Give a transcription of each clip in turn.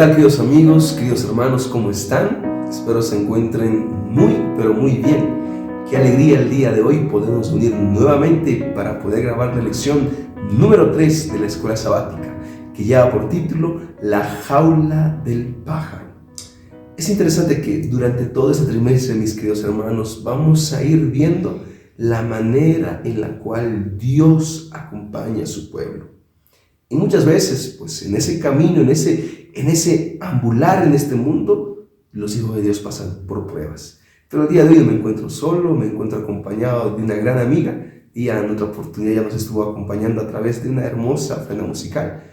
tal, queridos amigos, queridos hermanos? ¿Cómo están? Espero se encuentren muy, pero muy bien. Qué alegría el día de hoy podernos unir nuevamente para poder grabar la lección número 3 de la escuela sabática, que lleva por título La jaula del pájaro. Es interesante que durante todo este trimestre, mis queridos hermanos, vamos a ir viendo la manera en la cual Dios acompaña a su pueblo. Y muchas veces, pues en ese camino, en ese ambular en este mundo, los hijos de Dios pasan por pruebas. Pero el día de hoy no me encuentro solo, me encuentro acompañado de una gran amiga. Y en otra oportunidad ya nos estuvo acompañando a través de una hermosa ofrenda musical.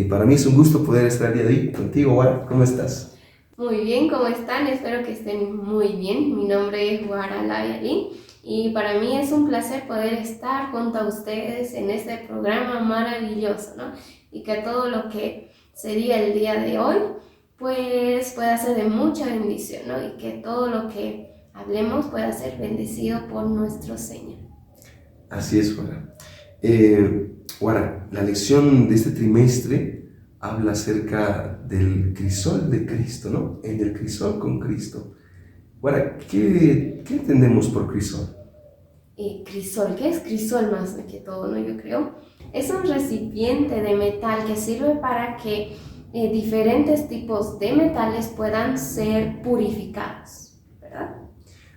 Para mí es un gusto poder estar el día de hoy contigo, Guara. ¿Cómo estás? Muy bien, ¿cómo están? Espero que estén muy bien. Mi nombre es Guara Layalín y para mí es un placer poder estar junto a ustedes en este programa maravilloso, ¿no? Y que todo lo que sería el día de hoy, pues pueda ser de mucha bendición, ¿no? Y que todo lo que hablemos pueda ser bendecido por nuestro Señor. Así es, Guara. Guara, la lección de este trimestre habla acerca del crisol de Cristo, ¿no? En el crisol con Cristo. Guara, ¿qué entendemos por crisol? Crisol, ¿qué es crisol más que todo, no? Yo creo, es un recipiente de metal que sirve para que diferentes tipos de metales puedan ser purificados, ¿verdad?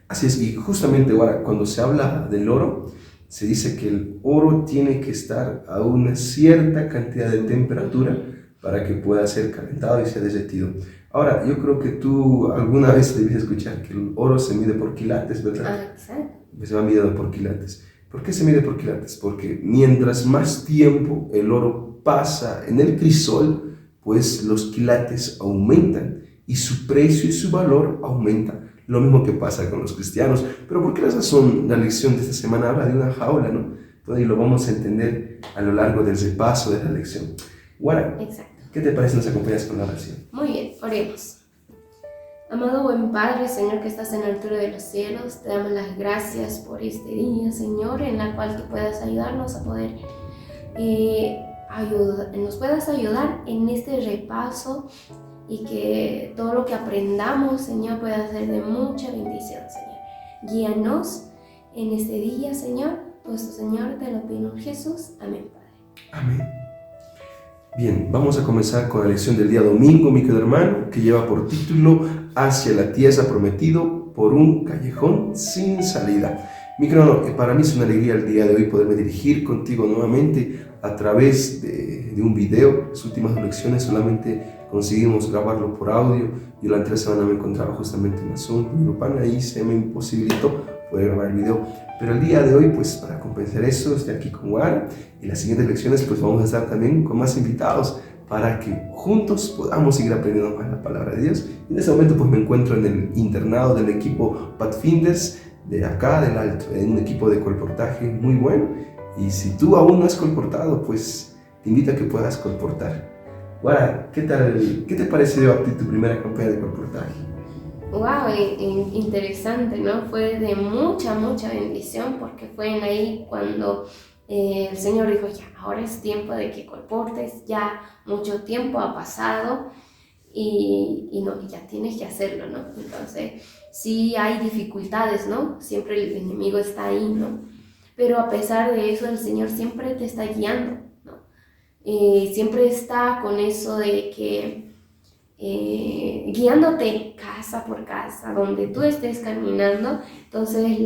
Así es, y justamente ahora cuando se habla del oro, se dice que el oro tiene que estar a una cierta cantidad de temperatura para que pueda ser calentado y sea derretido. Ahora, yo creo que tú alguna vez debes escuchar que el oro se mide por quilates, ¿verdad? Ah, exacto. Se va midiendo por quilates. ¿Por qué se mide por quilates? Porque mientras más tiempo el oro pasa en el crisol, pues los quilates aumentan y su precio y su valor aumenta. Lo mismo que pasa con los cristianos. Pero ¿por qué razón la lección de esta semana habla de una jaula, no? Entonces lo vamos a entender a lo largo del repaso de la lección. Guara, ¿qué te parece si nos acompañas con la oración? Muy bien, oremos. Amado buen Padre, Señor, que estás en la altura de los cielos, te damos las gracias por este día, Señor, en la cual tú puedas ayudarnos a poder nos puedas ayudar en este repaso y que todo lo que aprendamos, Señor, pueda ser de mucha bendición, Señor. Guíanos en este día, Señor. Nuestro Señor, te lo pido en Jesús. Amén, Padre. Amén. Bien, vamos a comenzar con la lección del día domingo, mi querido hermano, que lleva por título Hacia la tierra prometido por un callejón sin salida. Mi querido hermano, para mí es una alegría el día de hoy poderme dirigir contigo nuevamente a través de un video. Las últimas lecciones solamente conseguimos grabarlo por audio. Yo la anterior semana me encontraba justamente en Zoom, mi grupana, y se me imposibilitó poder grabar el video. Pero el día de hoy, pues para compensar eso, estoy aquí con Guara. Y las siguientes lecciones, pues vamos a estar también con más invitados para que juntos podamos seguir aprendiendo más la palabra de Dios. Y en este momento, pues me encuentro en el internado del equipo Pathfinders de acá del Alto, en un equipo de colportaje muy bueno. Y si tú aún no has colportado, pues te invito a que puedas colportar. Guara, ¿qué te pareció a ti tu primera campaña de colportaje? Wow, interesante, ¿no? Fue de mucha bendición porque fue en ahí cuando el Señor dijo, ya, ahora es tiempo de que colportes, ya mucho tiempo ha pasado y no, ya tienes que hacerlo, ¿no? Entonces, sí hay dificultades, ¿no? Siempre el enemigo está ahí, ¿no? Pero a pesar de eso, el Señor siempre te está guiando, ¿no? Siempre está con eso de que guiándote casa por casa, donde tú estés caminando, entonces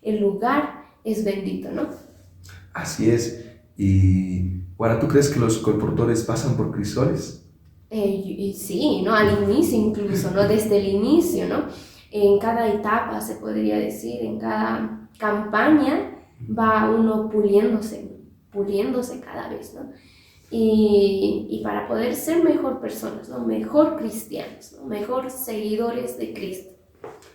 el lugar es bendito, ¿no? Así es. Y, Guara, ¿tú crees que los colportores pasan por crisoles? Sí, ¿no? Al inicio incluso, ¿no? Desde el inicio, ¿no? En cada etapa, se podría decir, en cada campaña va uno puliéndose cada vez, ¿no? Y para poder ser mejor personas, ¿no? Mejor cristianos, ¿no? Mejor seguidores de Cristo.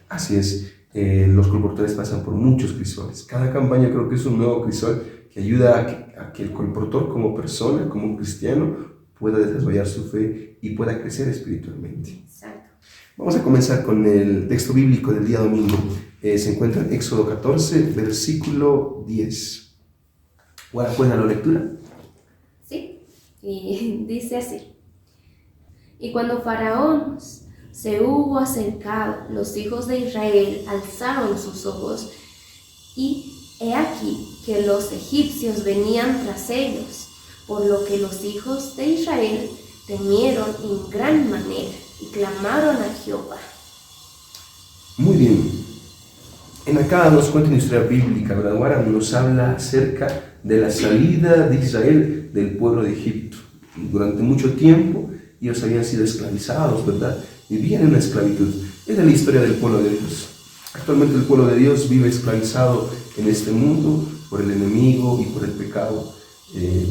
Así es, los colportores pasan por muchos crisoles. Cada campaña creo que es un nuevo crisol que ayuda a que el colportor como persona, como cristiano, pueda desarrollar su fe y pueda crecer espiritualmente. Exacto. Vamos a comenzar con el texto bíblico del día domingo. Se encuentra en Éxodo 14, versículo 10. ¿Pueden la lectura? Sí, y dice así. Y cuando Faraón se hubo acercado, los hijos de Israel alzaron sus ojos, y he aquí que los egipcios venían tras ellos, por lo que los hijos de Israel temieron en gran manera y clamaron a Jehová. Muy bien. En acá nos cuenta una historia bíblica, ¿verdad? Ahora nos habla acerca de la salida de Israel del pueblo de Egipto. Durante mucho tiempo ellos habían sido esclavizados, ¿verdad? Vivían en una esclavitud. Esa es la historia del pueblo de Dios. Actualmente el pueblo de Dios vive esclavizado en este mundo por el enemigo y por el pecado.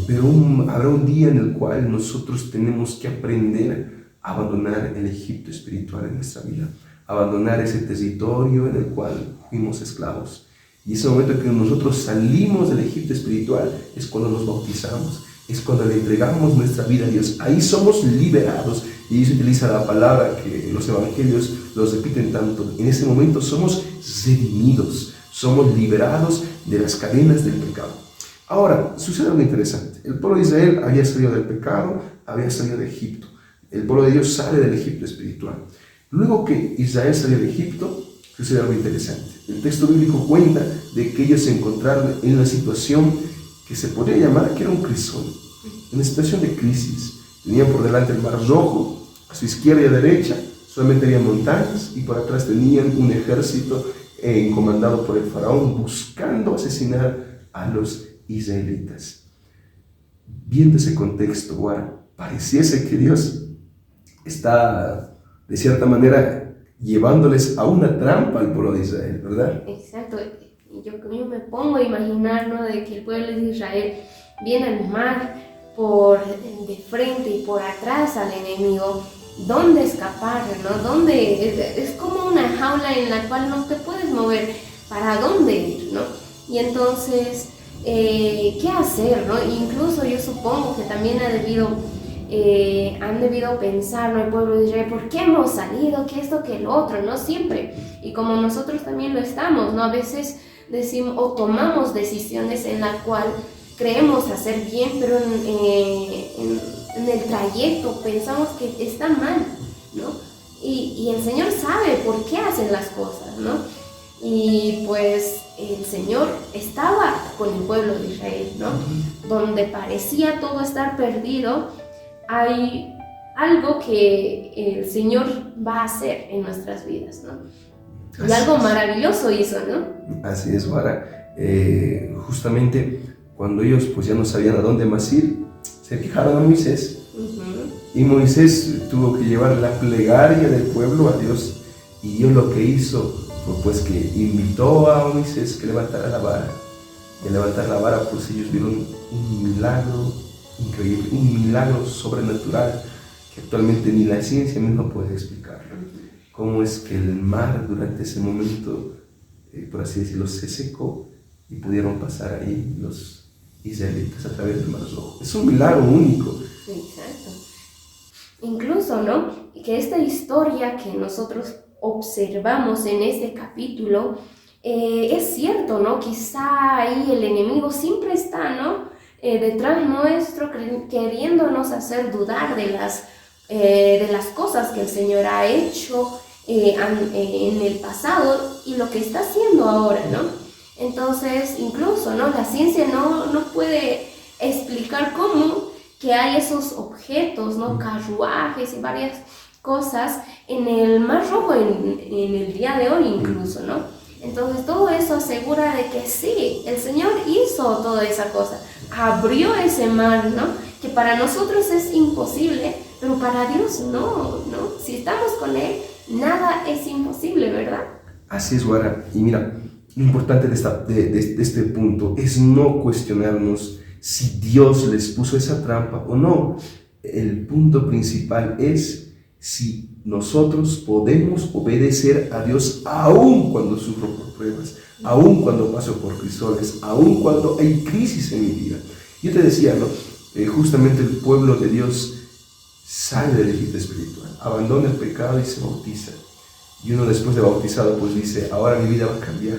Pero habrá un día en el cual nosotros tenemos que aprender a abandonar el Egipto espiritual en nuestra vida, abandonar ese territorio en el cual fuimos esclavos. Y ese momento en que nosotros salimos del Egipto espiritual es cuando nos bautizamos, es cuando le entregamos nuestra vida a Dios. Ahí somos liberados, y se utiliza la palabra que los evangelios los repiten tanto. En ese momento somos redimidos, somos liberados de las cadenas del pecado. Ahora, sucede algo interesante. El pueblo de Israel había salido del pecado, había salido de Egipto. El pueblo de Dios sale del Egipto espiritual. Luego que Israel salió de Egipto, sucede algo interesante. El texto bíblico cuenta de que ellos se encontraron en una situación que se podría llamar que era un crisol, una situación de crisis. Tenían por delante el Mar Rojo, a su izquierda y a derecha solamente había montañas, y por atrás tenían un ejército comandado por el faraón buscando asesinar a los israelitas. Viendo ese contexto, ahora, pareciese que Dios está de cierta manera llevándoles a una trampa al pueblo de Israel, ¿verdad? Exacto. Yo me pongo a imaginar, ¿no?, de que el pueblo de Israel viene al mar de frente y por atrás al enemigo. ¿Dónde escapar, no? ¿Dónde? Es como una jaula en la cual no te puedes mover. ¿Para dónde ir, no? Y entonces, ¿qué hacer, no? Incluso yo supongo que también han debido pensar, ¿no?, el pueblo de Israel, ¿por qué hemos salido? ¿Qué esto, qué el otro? ¿No? Siempre. Y como nosotros también lo estamos, ¿no? A veces decimos o tomamos decisiones en la cual creemos hacer bien, pero en el trayecto pensamos que está mal, ¿no? Y el Señor sabe por qué hacen las cosas, ¿no? Y pues el Señor estaba con el pueblo de Israel, ¿no? Donde parecía todo estar perdido, hay algo que el Señor va a hacer en nuestras vidas, ¿no? Y algo maravilloso hizo, ¿no? Así es, Vara. Justamente cuando ellos pues ya no sabían a dónde más ir, se quejaron a Moisés. Y Moisés tuvo que llevar la plegaria del pueblo a Dios. Y Dios lo que hizo fue pues que invitó a Moisés que levantara la vara. Y al levantar la vara pues ellos vieron un milagro increíble, un milagro sobrenatural que actualmente ni la ciencia misma puede explicar. Cómo es que el mar durante ese momento, por así decirlo, se secó y pudieron pasar ahí los israelitas a través del Mar Rojo. Es un milagro único. Exacto. Incluso, ¿no?, que esta historia que nosotros observamos en este capítulo, es cierto, ¿no? Quizá ahí el enemigo siempre está, ¿no?, detrás nuestro, queriéndonos hacer dudar de las cosas que el Señor ha hecho en el pasado y lo que está haciendo ahora, ¿no? Entonces, incluso, ¿no?, la ciencia no puede explicar cómo que hay esos objetos, ¿no?, carruajes y varias cosas en el Mar Rojo en el día de hoy incluso, ¿no? Entonces todo eso asegura de que sí, el Señor hizo toda esa cosa, abrió ese mar, ¿no?, que para nosotros es imposible, pero para Dios no, ¿no? Si estamos con Él, nada es imposible, ¿verdad? Así es, Guara. Y mira, lo importante de este punto es no cuestionarnos si Dios les puso esa trampa o no. El punto principal es si nosotros podemos obedecer a Dios aun cuando sufro por pruebas, aun cuando paso por crisoles, aun cuando hay crisis en mi vida. Yo te decía, ¿no? Justamente el pueblo de Dios sale del Egipto espiritual, abandona el pecado y se bautiza. Y uno después de bautizado pues dice, ahora mi vida va a cambiar,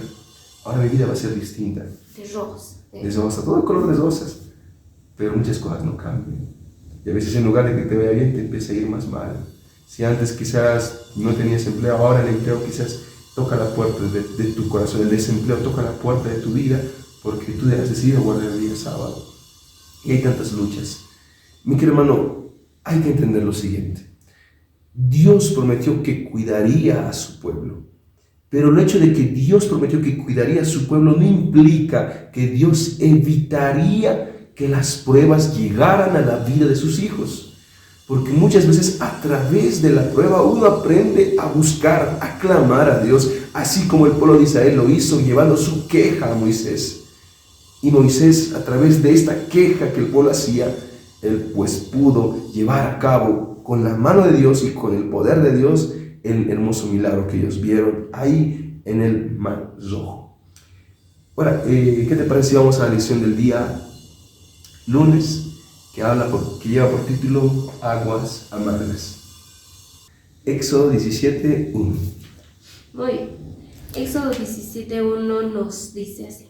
ahora mi vida va a ser distinta. De rosa. De rosa, todo el color de rosas, pero muchas cosas no cambian. Y a veces en lugar de que te vaya bien, te empieza a ir más mal. Si antes quizás no tenías empleo, ahora el empleo quizás toca la puerta de tu corazón, el desempleo toca la puerta de tu vida porque tú has decidido guardar el día sábado. Y hay tantas luchas. Mi querido hermano, hay que entender lo siguiente. Dios prometió que cuidaría a su pueblo. Pero el hecho de que Dios prometió que cuidaría a su pueblo no implica que Dios evitaría que las pruebas llegaran a la vida de sus hijos. Porque muchas veces a través de la prueba uno aprende a buscar, a clamar a Dios, así como el pueblo de Israel lo hizo llevando su queja a Moisés. Y Moisés, a través de esta queja que el pueblo hacía, él pues pudo llevar a cabo con la mano de Dios y con el poder de Dios el hermoso milagro que ellos vieron ahí en el Mar Rojo. Ahora, ¿qué te parece si vamos a la lección del día lunes? Que lleva por título Aguas Amargas. Éxodo 17:1. Muy bien. Éxodo 17:1 nos dice así.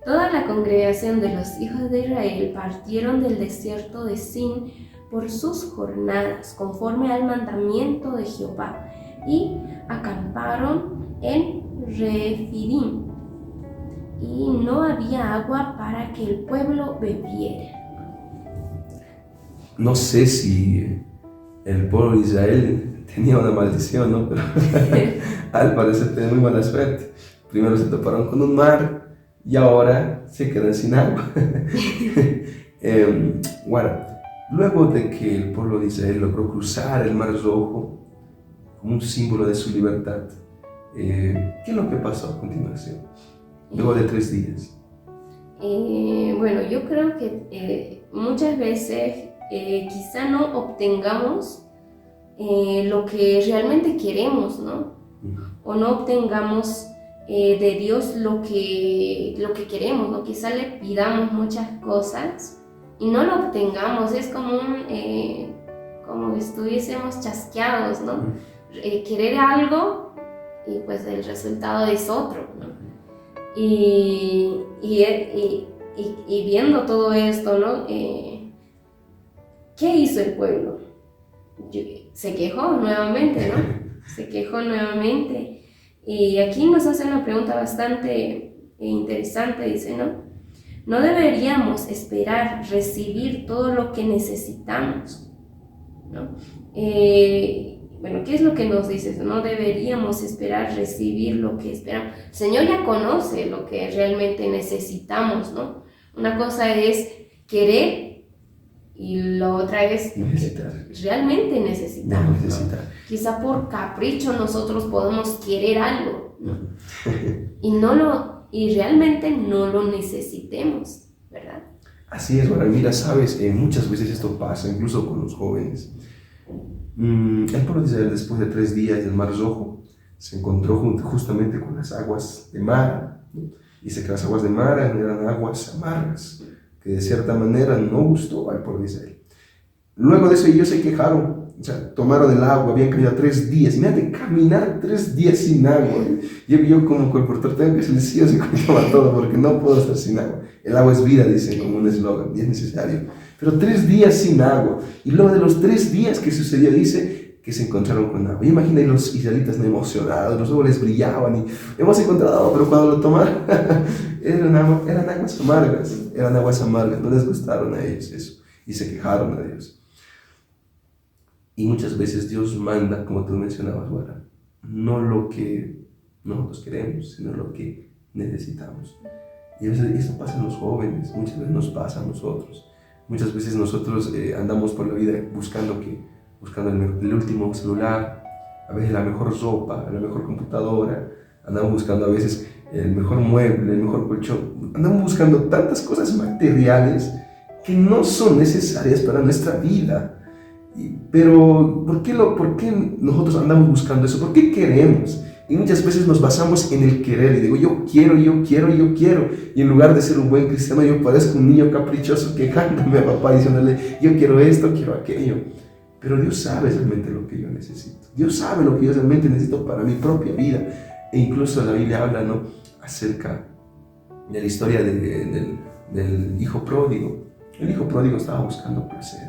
Toda la congregación de los hijos de Israel partieron del desierto de Sin por sus jornadas, conforme al mandamiento de Jehová, y acamparon en Refidim, y no había agua para que el pueblo bebiera. No sé si el pueblo de Israel tenía una maldición, ¿no? Pero al parecer tenía muy mala suerte. Primero se toparon con un mar y ahora se quedan sin agua. Bueno, luego de que el pueblo de Israel logró cruzar el Mar Rojo como un símbolo de su libertad, ¿qué es lo que pasó a continuación? Luego de 3 días. Bueno, yo creo que muchas veces quizá no obtengamos lo que realmente queremos, ¿no? O no obtengamos de Dios lo que queremos, ¿no? Quizá le pidamos muchas cosas y no lo obtengamos. Es como como que estuviésemos chasqueados, ¿no? Querer algo y pues el resultado es otro, ¿no? Y viendo todo esto, ¿no? ¿Qué hizo el pueblo? Se quejó nuevamente, ¿no? Se quejó nuevamente. Y aquí nos hace una pregunta bastante interesante, dice, ¿no? No deberíamos esperar recibir todo lo que necesitamos, ¿no? Bueno, ¿qué es lo que nos dice? No deberíamos esperar recibir lo que esperamos. El Señor ya conoce lo que realmente necesitamos, ¿no? Una cosa es querer y la otra es necesitar. Realmente necesitamos. No necesitar. ¿No? Quizá por capricho nosotros podemos querer algo, ¿no? y realmente no lo necesitemos, ¿verdad? Así es, bueno, mira, sabes, muchas veces esto pasa, incluso con los jóvenes. El pueblo de Israel, después de 3 días del Mar Rojo, se encontró justamente con las aguas de mar, ¿no? Dice que las aguas de mar eran aguas amargas, que de cierta manera no gustó al pueblo de Israel. Luego de eso ellos se quejaron, o sea, tomaron el agua, habían caminado 3 días, imagínate, caminar 3 días sin agua. Yo como colportor tengo que ser sí o sí tomar todo, porque no puedo estar sin agua. El agua es vida, dicen como un eslogan, y es necesario. Pero 3 días sin agua, y luego de los 3 días que sucedió, dice que se encontraron con agua. Imagina los israelitas emocionados, los ojos les brillaban y hemos encontrado agua, pero cuando lo tomaron eran aguas amargas, no les gustaron a ellos eso y se quejaron a Dios. Y muchas veces Dios manda, como tú mencionabas, bueno, no lo que nosotros queremos, sino lo que necesitamos. Y a veces eso pasa en los jóvenes, muchas veces nos pasa a nosotros. Muchas veces nosotros andamos por la vida buscando el último celular, a veces la mejor ropa, la mejor computadora, andamos buscando a veces el mejor mueble, el mejor colchón, andamos buscando tantas cosas materiales que no son necesarias para nuestra vida. Pero ¿por qué nosotros andamos buscando eso? ¿Por qué queremos? Y muchas veces nos basamos en el querer y digo yo quiero, y en lugar de ser un buen cristiano yo parezco un niño caprichoso quejándome a papá diciéndole yo quiero esto, quiero aquello. Pero Dios sabe realmente lo que yo necesito. Dios sabe lo que yo realmente necesito para mi propia vida. E incluso la Biblia habla, ¿no?, acerca de la historia del hijo pródigo. El hijo pródigo estaba buscando placer.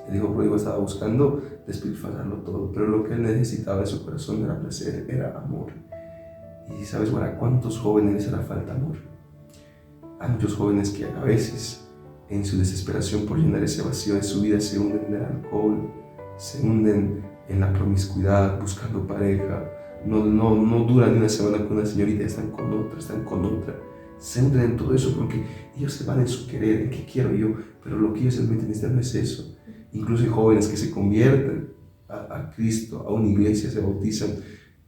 El hijo pródigo estaba buscando despilfarrarlo todo, pero lo que él necesitaba de su corazón era placer, era amor. Y sabes, ¿a cuántos jóvenes les hará falta amor? Hay muchos jóvenes que a veces, en su desesperación por llenar ese vacío de su vida, se hunden en el alcohol, se hunden en la promiscuidad, buscando pareja. No duran ni una semana con una señorita, están con otra. Se hunden en todo eso porque ellos se van en su querer, en qué quiero yo, pero lo que ellos realmente necesitan no es eso. Incluso hay jóvenes que se convierten a Cristo, a una iglesia, se bautizan,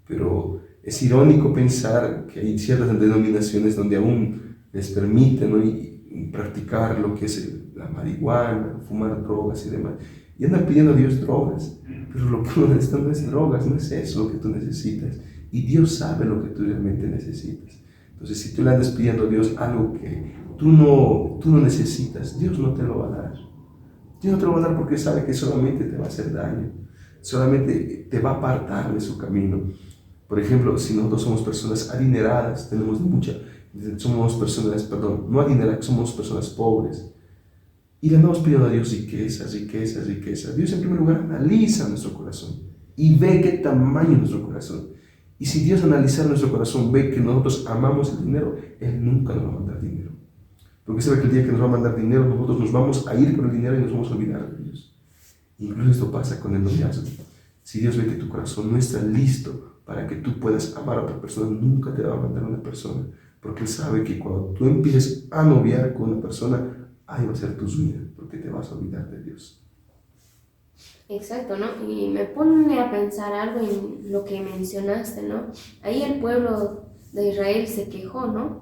pero es irónico pensar que hay ciertas denominaciones donde aún les permiten, ¿no?, y practicar lo que es la marihuana, fumar drogas y demás. Y andan pidiendo a Dios drogas, pero lo que uno necesita no es drogas, no es eso lo que tú necesitas. Y Dios sabe lo que tú realmente necesitas. Entonces, si tú le andas pidiendo a Dios algo que tú no necesitas, Dios no te lo va a dar. Dios no te lo va a dar porque sabe que solamente te va a hacer daño, solamente te va a apartar de su camino. Por ejemplo, si nosotros somos personas adineradas, somos personas pobres, y le andamos pidiendo a Dios riquezas. Dios en primer lugar analiza nuestro corazón y ve qué tamaño es nuestro corazón. Y si Dios analiza nuestro corazón, ve que nosotros amamos el dinero, Él nunca nos va a mandar dinero. Porque sabe que el día que nos va a mandar dinero, nosotros nos vamos a ir por el dinero y nos vamos a olvidar de Dios. Incluso esto pasa con el noviazgo. Si Dios ve que tu corazón no está listo para que tú puedas amar a otra persona, nunca te va a mandar una persona. Porque Él sabe que cuando tú empieces a noviar con una persona, ahí va a ser tu ruina, porque te vas a olvidar de Dios. Exacto, ¿no? Y me pone a pensar algo en lo que mencionaste, ¿no? Ahí el pueblo de Israel se quejó, ¿no?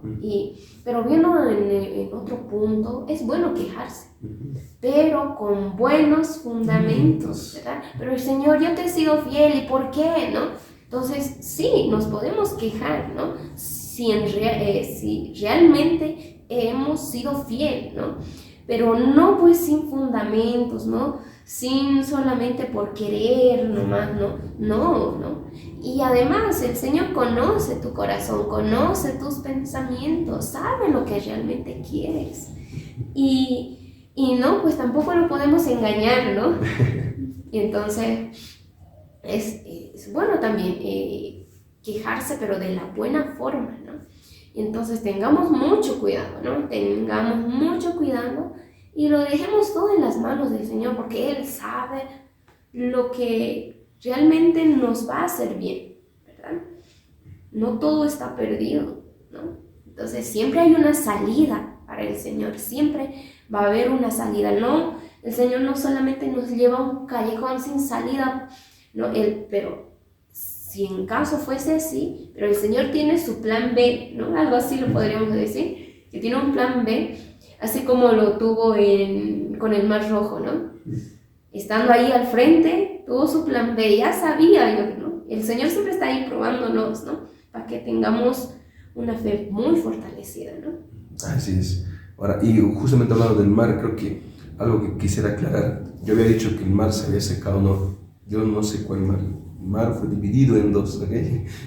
Pero viendo en otro punto, es bueno quejarse, pero con buenos fundamentos, ¿verdad? Pero el Señor, yo te he sido fiel, ¿y por qué, no? Entonces, sí, nos podemos quejar, ¿no? Si realmente hemos sido fiel, ¿no? Pero no pues sin fundamentos, ¿no? Sin solamente por querer nomás, no. Y además el Señor conoce tu corazón, conoce tus pensamientos, sabe lo que realmente quieres. Y no, pues tampoco lo podemos engañar, ¿no? Y entonces es bueno también quejarse, pero de la buena forma, ¿no? Y entonces tengamos mucho cuidado, ¿no? Tengamos mucho cuidado y lo dejemos todo en las manos del Señor, porque Él sabe lo que realmente nos va a hacer bien, ¿verdad? No todo está perdido, ¿no? Entonces siempre hay una salida para el Señor, siempre va a haber una salida, ¿no? El Señor no solamente nos lleva a un callejón sin salida, ¿no? Pero si en caso fuese así, pero el Señor tiene su plan B, ¿no? Algo así lo podríamos decir, que tiene un plan B, así como lo tuvo con el Mar Rojo, ¿no? Estando ahí al frente, tuvo su plan B, ya sabía, ¿no? El Señor siempre está ahí probándonos, ¿no? Para que tengamos una fe muy fortalecida, ¿no? Así es. Ahora, y justamente hablando del mar, creo que algo que quisiera aclarar, yo había dicho que el mar se había secado, no, yo no sé cuál mar. El mar fue dividido en dos, ¿ok?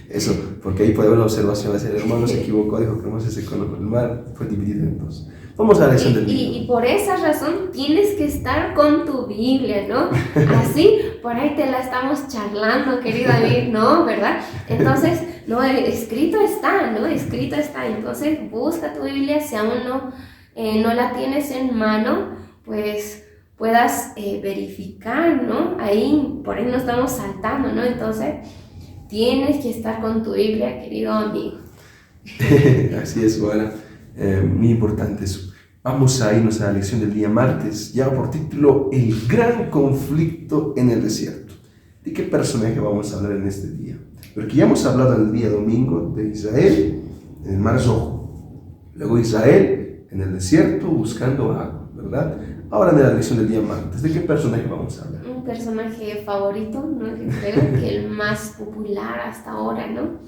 Eso, porque ahí puede haber una observación, el hermano se equivocó, dijo que no se secó, no, el mar fue dividido en dos. Vamos a la lección del día. Y por esa razón tienes que estar con tu Biblia, ¿no? Así, por ahí te la estamos charlando, querido David, ¿no? ¿Verdad? Entonces, no, escrito está, ¿no? Escrito está. Entonces, busca tu Biblia, si aún no la tienes en mano, pues puedas verificar, ¿no? Ahí, por ahí no estamos saltando, ¿no? Entonces, tienes que estar con tu Biblia, querido amigo. Así es, bueno, muy importante eso. Vamos a irnos a la lección del día martes, ya por título, El gran conflicto en el desierto. ¿De qué personaje vamos a hablar en este día? Porque ya hemos hablado el día domingo de Israel en el Mar Rojo, luego Israel en el desierto buscando agua, ¿verdad? Ahora en la lección del día martes, ¿de qué personaje vamos a hablar? Un personaje favorito, ¿no? Creo que el más popular hasta ahora, ¿no?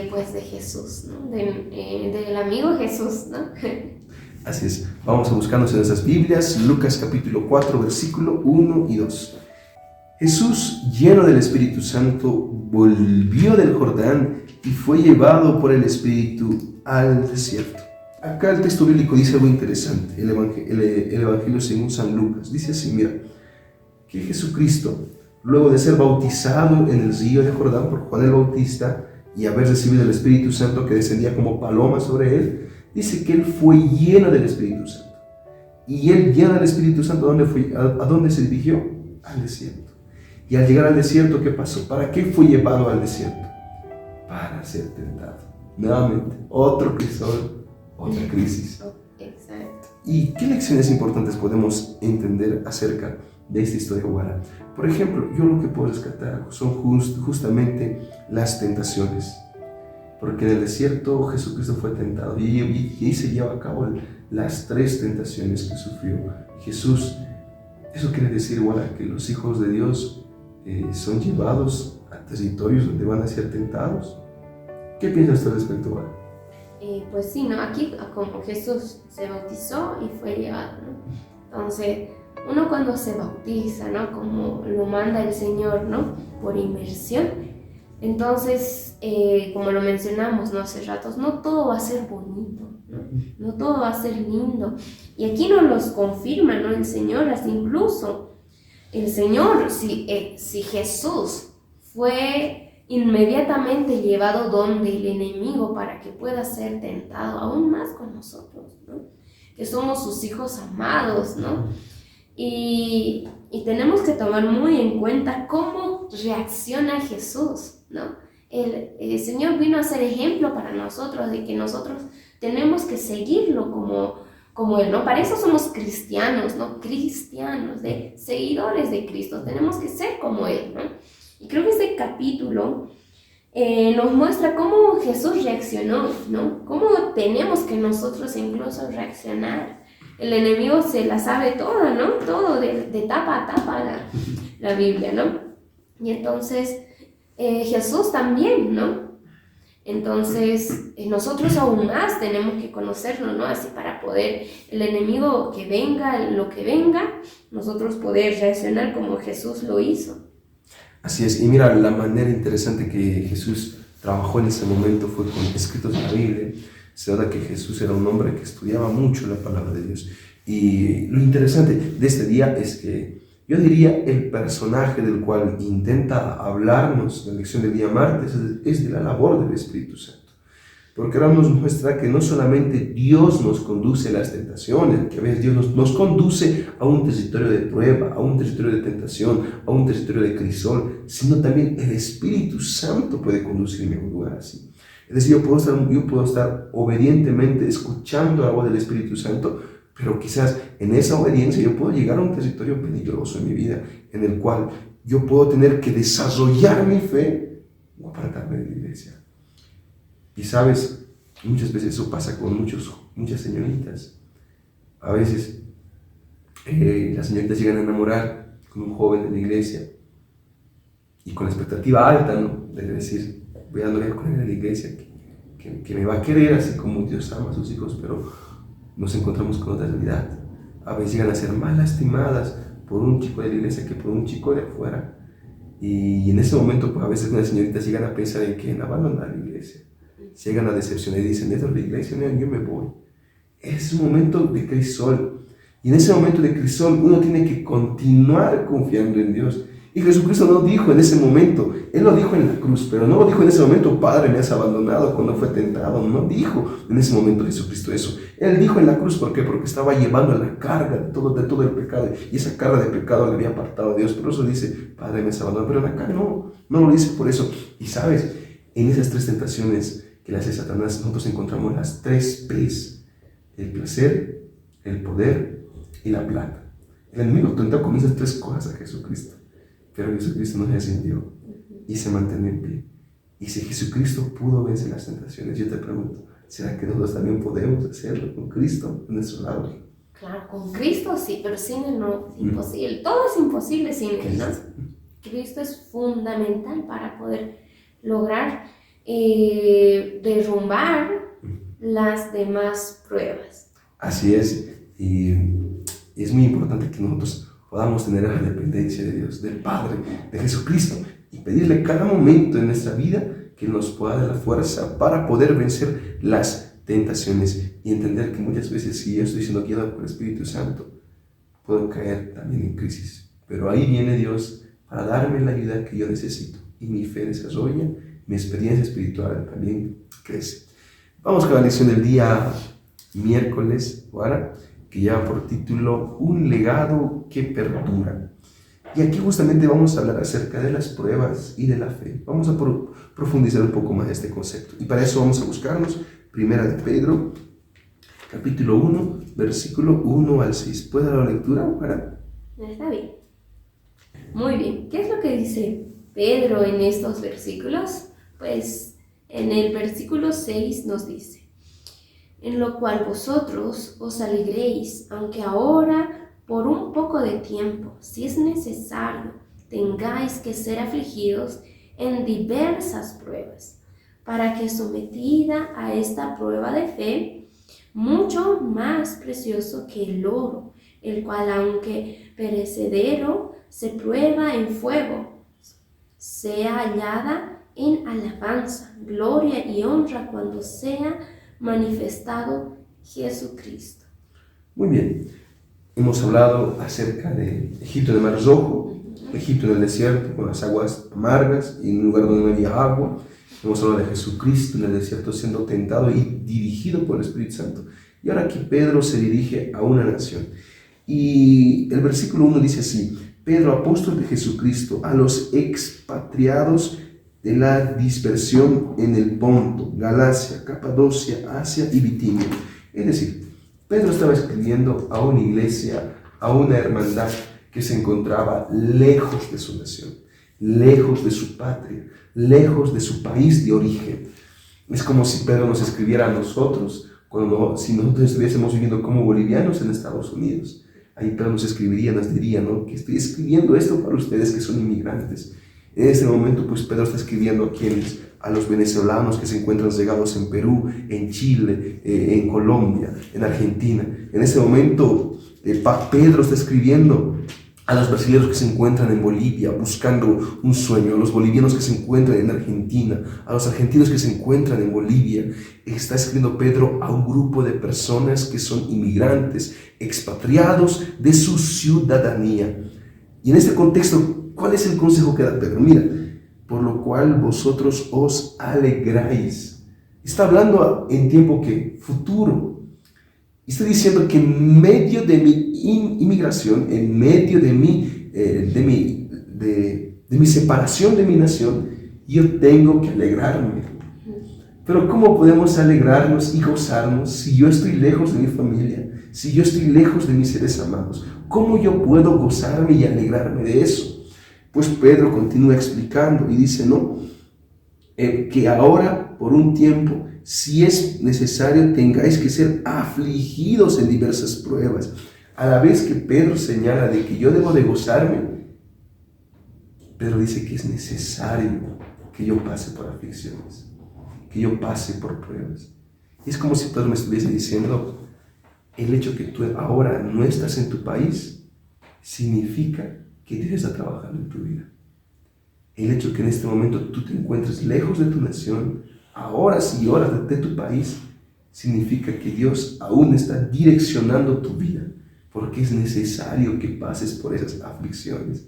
Pues de Jesús, ¿no? Del amigo Jesús, ¿no? Así es, vamos a buscarnos en nuestras Biblias, Lucas capítulo 4, versículo 1 y 2. Jesús, lleno del Espíritu Santo, volvió del Jordán y fue llevado por el Espíritu al desierto. Acá el texto bíblico dice algo interesante, el Evangelio según San Lucas. Dice así, mira, que Jesucristo, luego de ser bautizado en el río de Jordán por Juan el Bautista y haber recibido el Espíritu Santo que descendía como paloma sobre él, dice que él fue lleno del Espíritu Santo. Y él, lleno del Espíritu Santo, ¿a dónde fue? ¿A dónde se dirigió? Al desierto. Y al llegar al desierto, ¿qué pasó? ¿Para qué fue llevado al desierto? Para ser tentado. Nuevamente, otro crisol, otra crisis. Exacto. ¿Y qué lecciones importantes podemos entender acerca de esta historia humana? Por ejemplo, yo lo que puedo rescatar son justamente las tentaciones. Porque en el desierto Jesucristo fue tentado y ahí se lleva a cabo las 3 tentaciones que sufrió Jesús. Eso quiere decir, igual, que los hijos de Dios son llevados a territorios donde van a ser tentados. ¿Qué piensas al respecto, Juan? Pues sí, ¿no? Aquí como Jesús se bautizó y fue llevado, ¿no? Entonces, uno cuando se bautiza, ¿no? Como lo manda el Señor, ¿no? Por inmersión. Entonces, como lo mencionamos, ¿no? Hace ratos, no todo va a ser bonito, ¿no? No todo va a ser lindo. Y aquí nos los confirma, ¿no? El Señor, así incluso el Señor, si Jesús fue inmediatamente llevado donde el enemigo para que pueda ser tentado, aún más con nosotros, ¿no? Que somos sus hijos amados, ¿no? Y tenemos que tomar muy en cuenta cómo reacciona Jesús, ¿no? El Señor vino a ser ejemplo para nosotros, de que nosotros tenemos que seguirlo como Él, ¿no? Para eso somos cristianos, ¿no? Cristianos, seguidores de Cristo, tenemos que ser como Él, ¿no? Y creo que este capítulo nos muestra cómo Jesús reaccionó, ¿no? Cómo tenemos que nosotros incluso reaccionar. El enemigo se la sabe toda, ¿no? Todo de tapa a tapa la Biblia, ¿no? Y entonces Jesús también, ¿no? Entonces nosotros aún más tenemos que conocerlo, ¿no? Así para poder, el enemigo que venga, lo que venga, nosotros poder reaccionar como Jesús lo hizo. Así es, y mira, la manera interesante que Jesús trabajó en ese momento fue con escritos de la Biblia. Se nota que Jesús era un hombre que estudiaba mucho la palabra de Dios. Y lo interesante de este día es que yo diría el personaje del cual intenta hablarnos la lección del día martes es de la labor del Espíritu Santo. Porque ahora nos muestra que no solamente Dios nos conduce a las tentaciones, que a veces Dios nos conduce a un territorio de prueba, a un territorio de tentación, a un territorio de crisol, sino también el Espíritu Santo puede conducirme a un lugar así. Es decir, yo puedo estar obedientemente escuchando la voz del Espíritu Santo, pero quizás en esa obediencia yo puedo llegar a un territorio peligroso en mi vida, en el cual yo puedo tener que desarrollar mi fe o apartarme de la iglesia. Y sabes, muchas veces eso pasa con muchas señoritas. A veces las señoritas llegan a enamorar con un joven de la iglesia y con la expectativa alta, ¿no? De decir, voy a andar con él en la iglesia, que me va a querer así como Dios ama a sus hijos, pero nos encontramos con otra realidad. A veces llegan a ser más lastimadas por un chico de la iglesia que por un chico de afuera. Y en ese momento, pues a veces las señoritas llegan a pensar en que en abandonar la iglesia. Llegan a decepcionar y dicen, esta es la iglesia, no, yo me voy. Es un momento de crisol. Y en ese momento de crisol uno tiene que continuar confiando en Dios. Y Jesucristo no dijo en ese momento, Él lo dijo en la cruz, pero no lo dijo en ese momento, Padre, me has abandonado cuando fue tentado. No dijo en ese momento Jesucristo eso. Él dijo en la cruz, ¿por qué? Porque estaba llevando la carga de todo el pecado. Y esa carga de pecado le había apartado a Dios. Por eso dice, Padre, me has abandonado. Pero acá no lo dice por eso. Y sabes, en esas 3 tentaciones que le hace Satanás, nosotros encontramos las 3 P's: el placer, el poder y la plata. El enemigo tentó con esas 3 cosas a Jesucristo, pero Jesucristo no se rindió y se mantiene en pie. Y si Jesucristo pudo vencer las tentaciones, yo te pregunto, ¿será que nosotros también podemos hacerlo con Cristo en nuestro lado? Claro, con Cristo sí, pero sin Él no, es imposible. Todo es imposible sin Él, ¿no? Cristo es fundamental para poder lograr derrumbar las demás pruebas. Así es, y es muy importante que nosotros podamos tener la dependencia de Dios, del Padre, de Jesucristo, y pedirle cada momento en nuestra vida que nos pueda dar la fuerza para poder vencer las tentaciones y entender que muchas veces si yo estoy siendo guiado por el Espíritu Santo, puedo caer también en crisis. Pero ahí viene Dios para darme la ayuda que yo necesito y mi fe desarrolla, mi experiencia espiritual también crece. Vamos con la lección del día miércoles, ahora, que lleva por título Un legado que perdura. Y aquí justamente vamos a hablar acerca de las pruebas y de la fe. Vamos a profundizar un poco más este concepto. Y para eso vamos a buscarnos Primera de Pedro, capítulo 1, versículo 1 al 6. ¿Puedes dar la lectura, Mara? Está bien. Muy bien. ¿Qué es lo que dice Pedro en estos versículos? Pues en el versículo 6 nos dice: en lo cual vosotros os alegréis, aunque ahora por un poco de tiempo, si es necesario, tengáis que ser afligidos en diversas pruebas, para que sometida a esta prueba de fe, mucho más precioso que el oro, el cual aunque perecedero se prueba en fuego, sea hallada en alabanza, gloria y honra cuando sea manifestado Jesucristo. Muy bien. Hemos hablado acerca de Egipto en el Mar Rojo, Egipto en el desierto con las aguas amargas y en un lugar donde no había agua. Hemos hablado de Jesucristo en el desierto siendo tentado y dirigido por el Espíritu Santo. Y ahora aquí Pedro se dirige a una nación. Y el versículo 1 dice así: Pedro, apóstol de Jesucristo, a los expatriados de la dispersión en el Ponto, Galacia, Capadocia, Asia y Bitinia. Es decir, Pedro estaba escribiendo a una iglesia, a una hermandad que se encontraba lejos de su nación, lejos de su patria, lejos de su país de origen. Es como si Pedro nos escribiera a nosotros, si nosotros estuviésemos viviendo como bolivianos en Estados Unidos. Ahí Pedro nos escribiría, nos diría, ¿no?, que estoy escribiendo esto para ustedes que son inmigrantes. En este momento, pues Pedro está escribiendo a quienes, a los venezolanos que se encuentran cegados en Perú, en Chile, en Colombia, en Argentina. En este momento, Pedro está escribiendo a los brasileños que se encuentran en Bolivia buscando un sueño, a los bolivianos que se encuentran en Argentina, a los argentinos que se encuentran en Bolivia. Está escribiendo Pedro a un grupo de personas que son inmigrantes, expatriados de su ciudadanía. Y en este contexto, ¿cuál es el consejo que da Pedro? Mira, por lo cual vosotros os alegráis. Está hablando en tiempo que futuro. Está diciendo que en medio de mi inmigración, en medio de mi separación de mi nación, yo tengo que alegrarme. Pero ¿cómo podemos alegrarnos y gozarnos si yo estoy lejos de mi familia, si yo estoy lejos de mis seres amados? ¿Cómo yo puedo gozarme y alegrarme de eso? Pues Pedro continúa explicando y dice, no, que ahora por un tiempo, si es necesario, tengáis que ser afligidos en diversas pruebas. A la vez que Pedro señala de que yo debo de gozarme, Pedro dice que es necesario que yo pase por aflicciones, que yo pase por pruebas. Es como si Pedro me estuviese diciendo, el hecho que tú ahora no estás en tu país significa que Dios está trabajando en tu vida. El hecho que en este momento tú te encuentres lejos de tu nación, a horas y horas de tu país, significa que Dios aún está direccionando tu vida, porque es necesario que pases por esas aflicciones.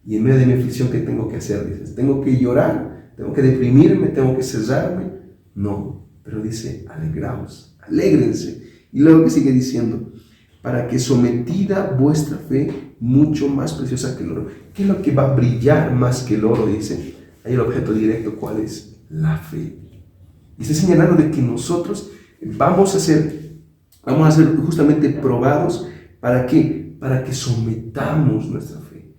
Y en medio de mi aflicción, ¿qué tengo que hacer? Dices, ¿tengo que llorar? ¿Tengo que deprimirme? ¿Tengo que cerrarme? No, pero dice, alegraos, alégrense. Y luego que sigue diciendo, para que sometida vuestra fe, mucho más preciosa que el oro. ¿Qué es lo que va a brillar más que el oro? Dice, ahí el objeto directo, ¿cuál es? La fe. Y está señalando de que nosotros vamos a ser justamente probados. ¿Para qué? Para que sometamos nuestra fe.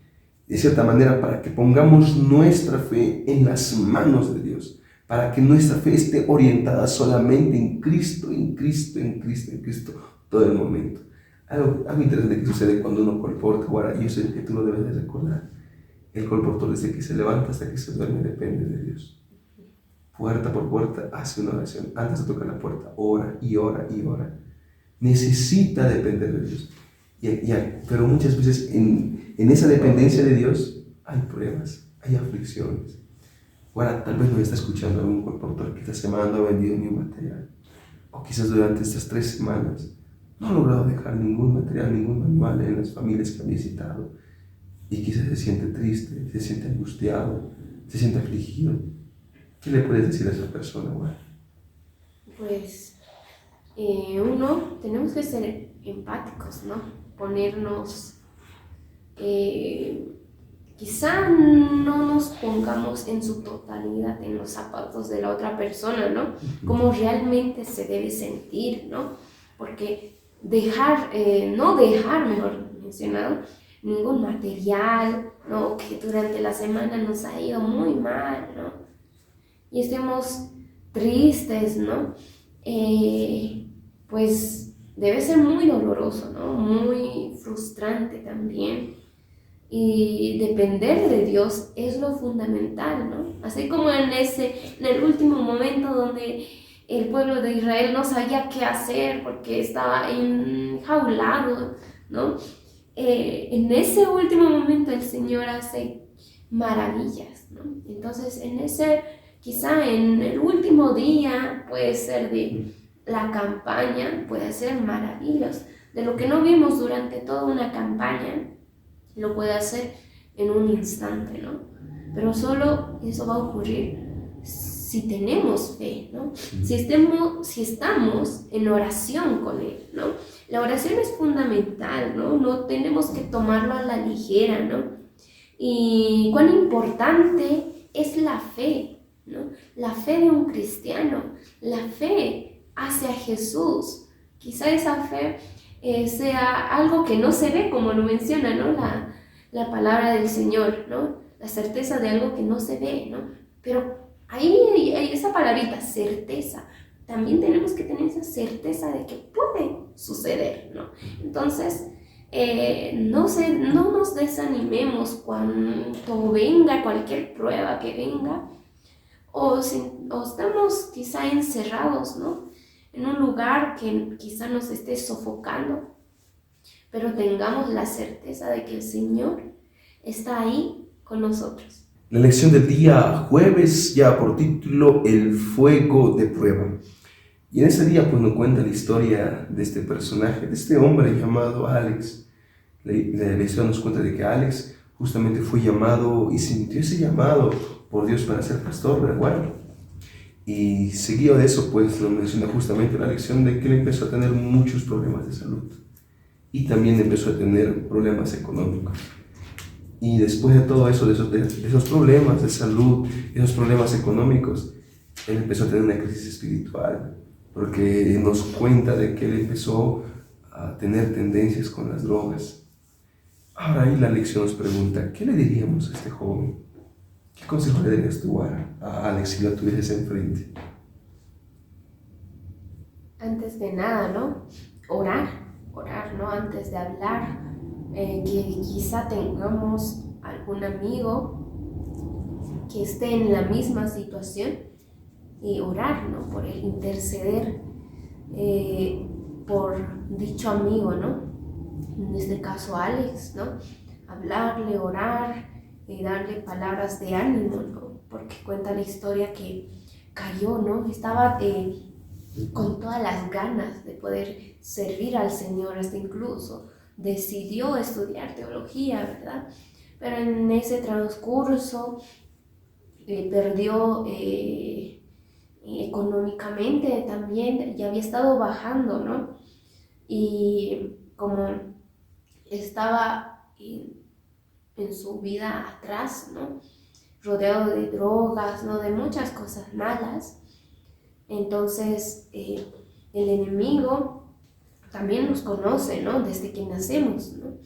De cierta manera, para que pongamos nuestra fe en las manos de Dios. Para que nuestra fe esté orientada solamente en Cristo, en Cristo, en Cristo, en Cristo, todo el momento. Algo interesante que sucede cuando uno colporta, ahora, y eso es que tú lo debes de recordar. El colportor, desde que se levanta hasta que se duerme, depende de Dios. Puerta por puerta hace una oración. Antes de tocar la puerta, ora y ora y ora. Necesita depender de Dios. Pero muchas veces en esa dependencia de Dios hay pruebas, hay aflicciones. Ahora, tal vez nos está escuchando algún colportor que esta semana no ha vendido ni un material. o quizás durante estas 3 semanas, no ha logrado dejar ningún material, ningún manual en las familias que ha visitado, y quizás se siente triste, se siente angustiado, se siente afligido. ¿Qué le puedes decir a esa persona, güey? Pues tenemos que ser empáticos, ¿no? Ponernos, quizá no nos pongamos en su totalidad en los zapatos de la otra persona, ¿no? Cómo realmente se debe sentir, ¿no? Porque no dejar, mejor mencionado, ningún material, ¿no? Que durante la semana nos ha ido muy mal, ¿no? Y estemos tristes, ¿no? Pues debe ser muy doloroso, ¿no? Muy frustrante también. Y depender de Dios es lo fundamental, ¿no? Así como en el último momento donde el pueblo de Israel no sabía qué hacer porque estaba enjaulado, ¿no? En ese último momento el Señor hace maravillas, ¿no? Entonces quizá en el último día puede ser de la campaña, puede hacer maravillas. De lo que no vimos durante toda una campaña, lo puede hacer en un instante, ¿no? Pero solo eso va a ocurrir si tenemos fe, ¿no? Si estamos en oración con Él, ¿no? La oración es fundamental, ¿no? No tenemos que tomarlo a la ligera, ¿no? Y cuán importante es la fe, ¿no? La fe de un cristiano, la fe hacia Jesús. Quizá esa fe sea algo que no se ve, como lo menciona, ¿no? La palabra del Señor, ¿no? La certeza de algo que no se ve, ¿no? Pero ahí hay esa palabrita, certeza. También tenemos que tener esa certeza de que puede suceder, ¿no? Entonces, no nos desanimemos cuando venga cualquier prueba que venga, o estamos quizá encerrados, ¿no? En un lugar que quizá nos esté sofocando, pero tengamos la certeza de que el Señor está ahí con nosotros. La lección del día jueves ya por título El fuego de prueba. Y en ese día pues nos cuenta la historia de este personaje, de este hombre llamado Alex. La historia nos cuenta de que Alex justamente fue llamado y sintió ese llamado por Dios para ser pastor, ¿verdad? Y seguido de eso pues nos menciona justamente la lección de que él empezó a tener muchos problemas de salud. Y también empezó a tener problemas económicos. Y después de todo eso, de esos problemas de salud, esos problemas económicos, él empezó a tener una crisis espiritual, porque nos cuenta de que él empezó a tener tendencias con las drogas. Ahora ahí la lección nos pregunta, ¿qué le diríamos a este joven? ¿Qué consejo le darías tú a Alex si lo tuvieses enfrente? Antes de nada, ¿no? Orar, ¿no? Antes de hablar, que quizá tengamos algún amigo que esté en la misma situación y orar, ¿no? Por él, interceder por dicho amigo, ¿no? En este caso Alex, ¿no? Hablarle, orar y darle palabras de ánimo, ¿no? Porque cuenta la historia que cayó, ¿no? Estaba con todas las ganas de poder servir al Señor, hasta incluso decidió estudiar teología, ¿verdad? Pero en ese transcurso perdió económicamente también, ya había estado bajando, ¿no? Y como estaba en su vida atrás, ¿no? Rodeado de drogas, ¿no? De muchas cosas malas. Entonces, el enemigo también nos conoce, ¿no? Desde que nacemos, ¿no?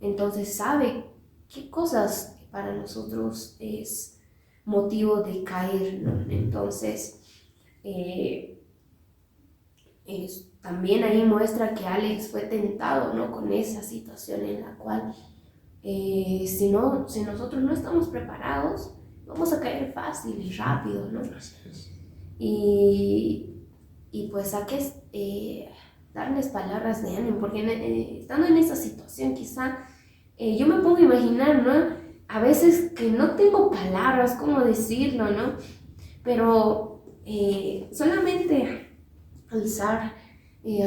Entonces sabe qué cosas para nosotros es motivo de caer, ¿no? Entonces, también ahí muestra que Alex fue tentado, ¿no? Con esa situación en la cual, si nosotros no estamos preparados, vamos a caer fácil y rápido, ¿no? Y pues hay que darles palabras de ánimo, porque estando en esa situación quizá yo me pongo a imaginar, ¿no? A veces que no tengo palabras, cómo decirlo, ¿no? Pero solamente alzar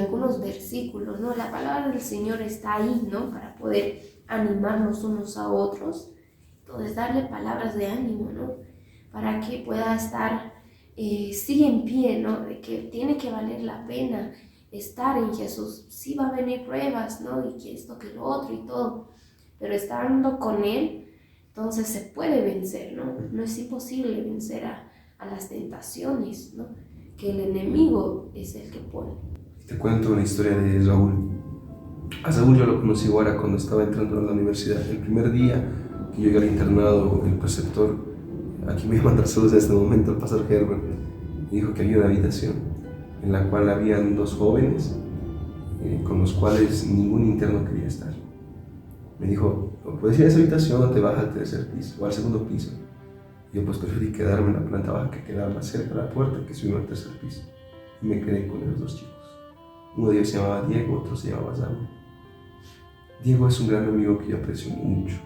algunos versículos, ¿no? La palabra del Señor está ahí, ¿no? Para poder animarnos unos a otros. Entonces, darle palabras de ánimo, ¿no? Para que pueda estar, sí en pie, ¿no? De que tiene que valer la pena estar en Jesús. Sí va a venir pruebas, ¿no? Y que esto, que lo otro y todo. Pero estando con Él, entonces se puede vencer, ¿no? No es imposible vencer a las tentaciones, ¿no? Que el enemigo es el que pone. Te cuento una historia de Saúl. A Saúl yo lo conocí ahora cuando estaba entrando a la universidad. El primer día que llegué al internado, el preceptor, aquí me manda saludos en este momento, el pastor Herbert, me dijo que había una habitación en la cual habían 2 jóvenes con los cuales ningún interno quería estar. Me dijo, o puedes ir a esa habitación o te vas al 3er piso o al 2.º piso. Yo pues preferí quedarme en la planta baja, que quedaba más cerca de la puerta, que subirme al 3er piso. Y me quedé con esos 2 chicos. Uno de ellos se llamaba Diego, otro se llamaba Saúl. Diego es un gran amigo que yo aprecio mucho.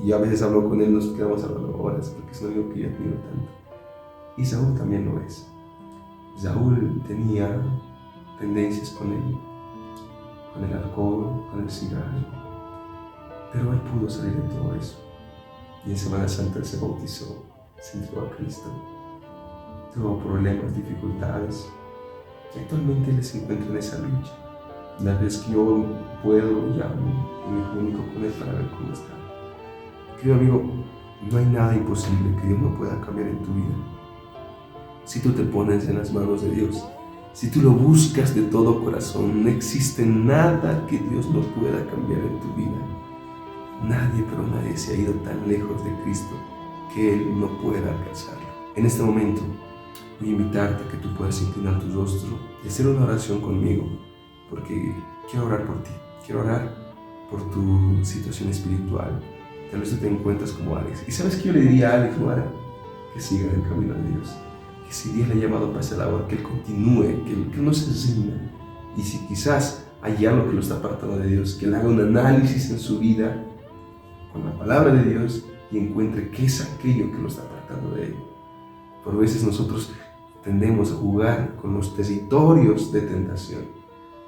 Y a veces hablo con él, nos quedamos hablando horas, porque es un amigo que yo admiro tanto. Y Saúl también lo es. Saúl tenía tendencias con el alcohol, con el cigarro. Pero él pudo salir de todo eso. Y en Semana Santa él se bautizó, se entregó a Cristo. Tuvo problemas, dificultades. Y actualmente él se encuentra en esa lucha. La vez que yo puedo, llamo y me comunico con él para ver cómo está. Querido amigo, no hay nada imposible que Dios no pueda cambiar en tu vida. Si tú te pones en las manos de Dios, si tú lo buscas de todo corazón, no existe nada que Dios no pueda cambiar en tu vida. Nadie, pero nadie se ha ido tan lejos de Cristo que Él no pueda alcanzarlo. En este momento, voy a invitarte a que tú puedas inclinar tu rostro y hacer una oración conmigo, porque quiero orar por ti, quiero orar por tu situación espiritual. Tal vez tú te encuentras como Alex. ¿Y sabes qué yo le diría a Alex Guara? Que siga el camino de Dios. Que si Dios le ha llamado para esa labor, que él continúe, que no se rinda. Y si quizás hay algo que lo está apartando de Dios, que él haga un análisis en su vida con la palabra de Dios y encuentre qué es aquello que lo está apartando de él. Por veces nosotros tendemos a jugar con los territorios de tentación.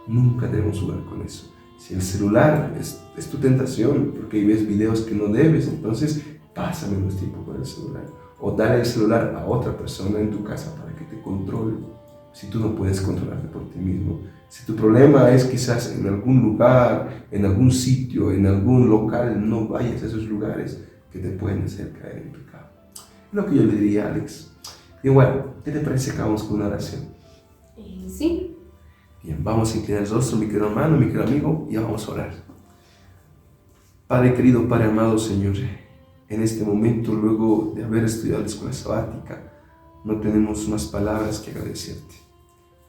Nunca debemos jugar con eso. Si el celular es tu tentación, porque ahí ves videos que no debes, entonces pasa menos tiempo con el celular. O dale el celular a otra persona en tu casa para que te controle, si tú no puedes controlarte por ti mismo. Si tu problema es quizás en algún lugar, en algún sitio, en algún local, no vayas a esos lugares que te pueden hacer caer en pecado. Es lo que yo le diría a Alex. Y bueno, ¿qué te parece que hagamos con una oración? Sí. Bien, vamos a inclinar el rostro, mi querido hermano, mi querido amigo, y vamos a orar. Padre querido, Padre amado, Señor, en este momento, luego de haber estudiado la escuela sabática, no tenemos más palabras que agradecerte.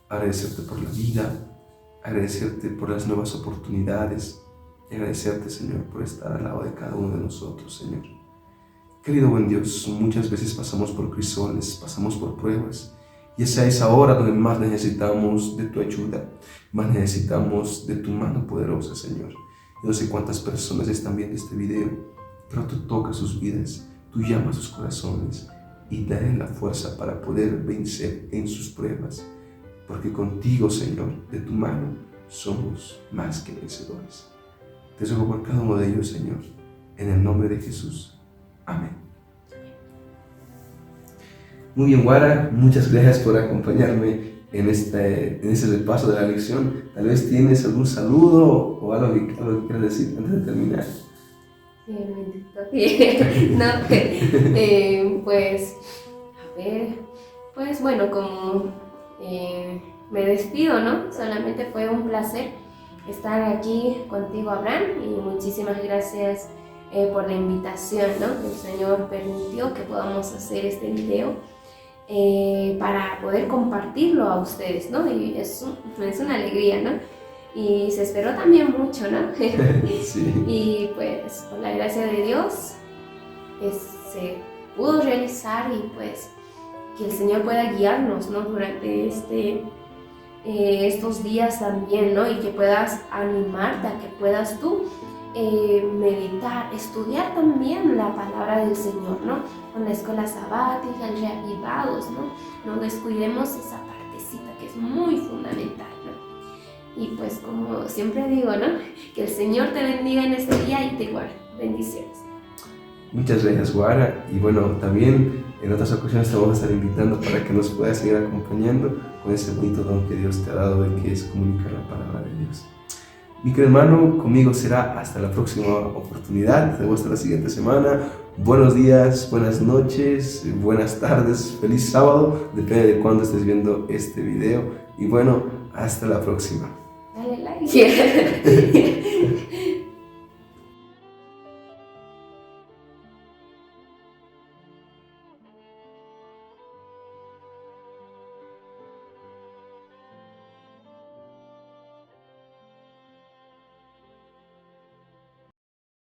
Agradecerte por la vida, agradecerte por las nuevas oportunidades, y agradecerte, Señor, por estar al lado de cada uno de nosotros, Señor. Querido buen Dios, muchas veces pasamos por crisoles, pasamos por pruebas, y esa es ahora donde más necesitamos de tu ayuda, más necesitamos de tu mano poderosa, Señor. Yo no sé cuántas personas están viendo este video, pero tú tocas sus vidas, tú llamas sus corazones y dale la fuerza para poder vencer en sus pruebas, porque contigo, Señor, de tu mano, somos más que vencedores. Te ruego por cada uno de ellos, Señor, en el nombre de Jesús. Amén. Muy bien, Guara, muchas gracias por acompañarme en ese repaso de la lección. Tal vez tienes algún saludo o algo que quieras decir antes de terminar. No, pues, a ver, pues bueno, como me despido, ¿no? Solamente fue un placer estar aquí contigo, Abraham, y muchísimas gracias por la invitación, ¿no? El Señor permitió que podamos hacer este video para poder compartirlo a ustedes, ¿no? Y es una alegría, ¿no? Y se esperó también mucho, ¿no? Sí. Y pues por la gracia de Dios se pudo realizar, y pues que el Señor pueda guiarnos, ¿no? Durante estos días también, ¿no? Y que puedas animarte a que puedas tú meditar, estudiar también la palabra del Señor, ¿no? Con la escuela sabática, reavivados, ¿no? No descuidemos esa partecita necesita, que es muy fundamental, ¿no? Y pues como siempre digo, ¿no? Que el Señor te bendiga en este día y te guarde. Bendiciones. Muchas gracias, Guara. Y bueno, también en otras ocasiones te vamos a estar invitando para que nos puedas seguir acompañando con ese bonito don que Dios te ha dado de que es comunicar la palabra de Dios. Mi querido hermano, conmigo será hasta la próxima oportunidad, te veo hasta la siguiente semana. Buenos días, buenas noches, buenas tardes, feliz sábado, depende de cuándo estés viendo este video. Y bueno, hasta la próxima. Dale like.